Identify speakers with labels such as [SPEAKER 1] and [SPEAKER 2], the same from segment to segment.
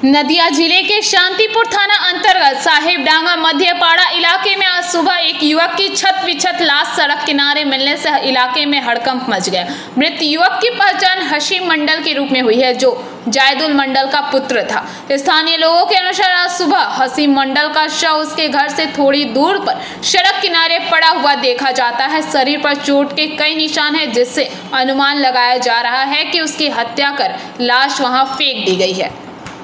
[SPEAKER 1] नदिया जिले के शांतिपुर थाना अंतर्गत साहिबडांगा मध्यपाड़ा इलाके में आज सुबह एक युवक की छत विछत लाश सड़क किनारे मिलने से इलाके में हड़कंप मच गया। मृत युवक की पहचान हशीम मंडल के रूप में हुई है, जो जायदुल मंडल का पुत्र था। स्थानीय लोगों के अनुसार आज सुबह हशीम मंडल का शव उसके घर से थोड़ी दूर पर सड़क किनारे पड़ा हुआ देखा जाता है। शरीर पर चोट के कई निशान हैं, जिससे अनुमान लगाया जा रहा है कि उसकी हत्या कर लाश वहां फेंक दी गई है।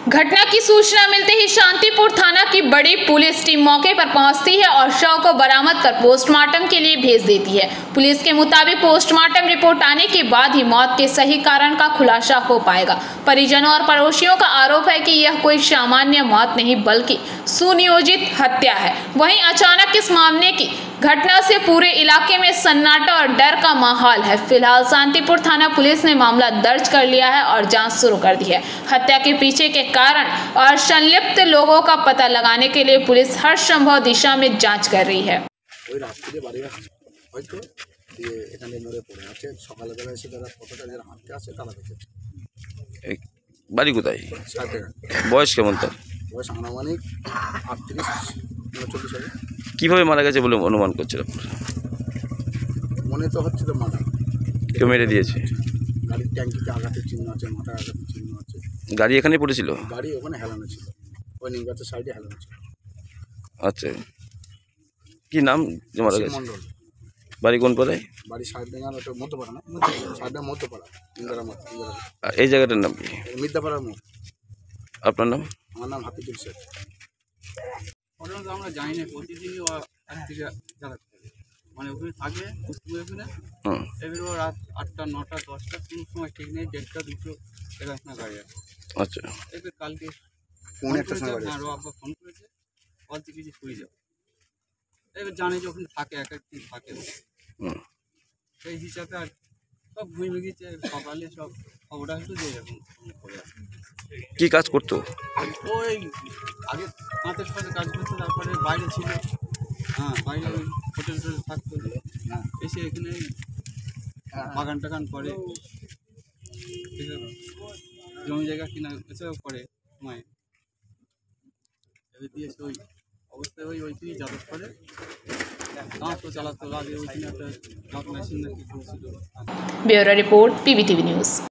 [SPEAKER 1] घटना की सूचना मिलते ही शांतिपुर थाना की बड़ी पुलिस टीम मौके पर पहुंचती है और शव को बरामद कर पोस्टमार्टम के लिए भेज देती है। पुलिस के मुताबिक पोस्टमार्टम रिपोर्ट आने के बाद ही मौत के सही कारण का खुलासा हो पाएगा। परिजनों और पड़ोसियों का आरोप है कि यह कोई सामान्य मौत नहीं बल्कि सुनियोजित हत्या है। वहीं अचानक इस मामले की घटना से पूरे इलाके में सन्नाटा और डर का माहौल है। फिलहाल शांतिपुर थाना पुलिस ने मामला दर्ज कर लिया है और जांच शुरू कर दी है। हत्या के पीछे के कारण और संलिप्त लोगों का पता लगाने के लिए पुलिस हर संभव दिशा में जांच कर रही है।
[SPEAKER 2] বাড়ি কোথায়? বয়স কেমন তার?
[SPEAKER 3] বয়স আনুমানিক 38-39 হবে।
[SPEAKER 2] কিভাবে মারা গেছে বলে অনুমান করছিল?
[SPEAKER 3] মনে তো হচ্ছে তো মারা
[SPEAKER 2] কেউ মেরে দিয়েছে।
[SPEAKER 3] গাড়ির ট্যাঙ্কিতে আঘাতের চিহ্ন আছে, মাথায় আঘাতের চিহ্ন আছে।
[SPEAKER 2] গাড়ি এখানেই পড়েছিল?
[SPEAKER 3] গাড়ি ওখানে হেলানো ছিল, ওই নিমগাছের সাইডে হেলানো ছিল।
[SPEAKER 2] আচ্ছা, কি নাম যে মারা গেছে?
[SPEAKER 3] মন্ডল।
[SPEAKER 2] বাড়ি কোন পাড়ায়?
[SPEAKER 3] বাড়ি সাহেবডাঙ্গা, ওটা মধ্যপাড়া না, সাহেবডাঙ্গা মধ্যপাড়া, ইন্দিরা মাঠ।
[SPEAKER 2] এই জায়গাটার নাম কি?
[SPEAKER 3] মিদ্যাপাড়ার মোড়।
[SPEAKER 2] আপনার নাম?
[SPEAKER 3] আমার নাম হাফিজুল শেখ।
[SPEAKER 4] প্রথমত আমরা জানি না, প্রতিদিনই ও এক থেকে যাতায়াত করে, মানে ওখানে থাকে ওখানে। এবার ও রাত 8টা 9টা 10টা কোনো সময় ঠিক নেই, 1:30 2টো এরকম গাড়ি আছে।
[SPEAKER 2] আচ্ছা,
[SPEAKER 4] এবার কালকে
[SPEAKER 3] ফোন একটা সময় বাড়ি
[SPEAKER 4] আর আব্বা ফোন করেছে, বলতে কিছু শুয়ে যাও। এবার জানে যে ওখানে থাকে, এক একদিন থাকে, সেই হিসাবে আর সব ঘুমিয়ে গিয়েছে। সকালে সব খবরটা হতো যে এরকম করে আছে।
[SPEAKER 2] কি কাজ করতো?
[SPEAKER 4] ওই আগে কাঁচের সাথে কাজ করতো, তারপরে বাইরে ছিল, বাইরে ওই হোটেল থাকতো, এসে এখানে বাগান টাগান করে, জমি জায়গা কিনা এসব করে সময় দিয়ে ওই অবস্থায় ওইখানেই যাতায়াত করে। গাছ তো চালাতো, আগে ওইখানে একটা গাছ মেশিন নাকি করেছিল।
[SPEAKER 1] Bureau report PBTV news.